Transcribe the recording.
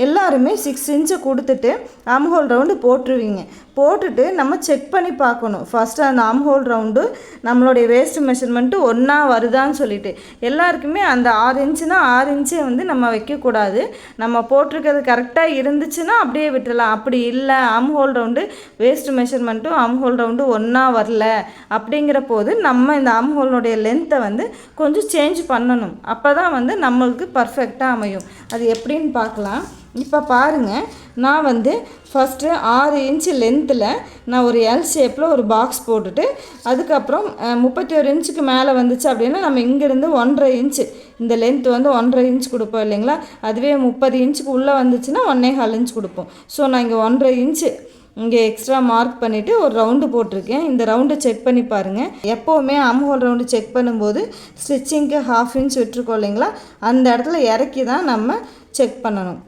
எல்லாருமே 6 இன்ச்சு கொடுத்துட்டு armhole round போட்டுருவீங்க. போட்டுட்டு நம்ம செக் பண்ணி பார்க்கணும். ஃபஸ்ட்டு அந்த ஆம்ஹோல் ரவுண்டு நம்மளுடைய வேஸ்ட் மெஷர்மெண்ட்டு ஒன்றா வருதான்னு சொல்லிட்டு. எல்லாருக்குமே அந்த 6 இன்ச்சுனா 6 இன்ச்சே நம்ம வைக்கக்கூடாது. நம்ம போட்டிருக்கிறது கரெக்டாக இருந்துச்சுன்னா அப்படியே விட்டுடலாம். அப்படி இல்லை, ஆம்ஹோல் ரவுண்டு வேஸ்ட் மெஷர்மெண்ட்டும் ஆம்ஹோல் ரவுண்டு ஒன்றா வரல அப்படிங்கிற போது நம்ம இந்த ஆம்ஹோலுடைய லென்த்தை கொஞ்சம் சேஞ்ச் பண்ணணும். அப்போ தான் நம்மளுக்கு பர்ஃபெக்டாக அமையும். அது எப்படின்னு பார்க்கலாம். இப்போ பாருங்கள், நான் ஃபஸ்ட்டு 6 இன்ச்சு லென்த்தில் நான் ஒரு எல் ஷேப்பில் ஒரு பாக்ஸ் போட்டுட்டு, அதுக்கப்புறம் 31 இன்ச்சுக்கு மேலே வந்துச்சு அப்படின்னா நம்ம இங்கேருந்து 1.5 இன்ச்சு, இந்த லென்த் 1.5 இன்ச் கொடுப்போம் இல்லைங்களா. அதுவே 30 இன்ச்சுக்கு உள்ளே வந்துச்சுன்னா 1.25 இன்ச் கொடுப்போம். ஸோ நான் இங்கே 1.5 இன்ச்சு இங்கே எக்ஸ்ட்ரா மார்க் பண்ணிவிட்டு ஒரு ரவுண்டு போட்டிருக்கேன். இந்த ரவுண்டு செக் பண்ணி பாருங்கள். எப்போவுமே ஆம்ஹோல் ரவுண்டு செக் பண்ணும்போது ஸ்டிச்சிங்க்கு 1/2 இன்ச் விட்டுருக்கோம் இல்லைங்களா, அந்த இடத்துல இறக்கி தான் நம்ம செக் பண்ணணும்.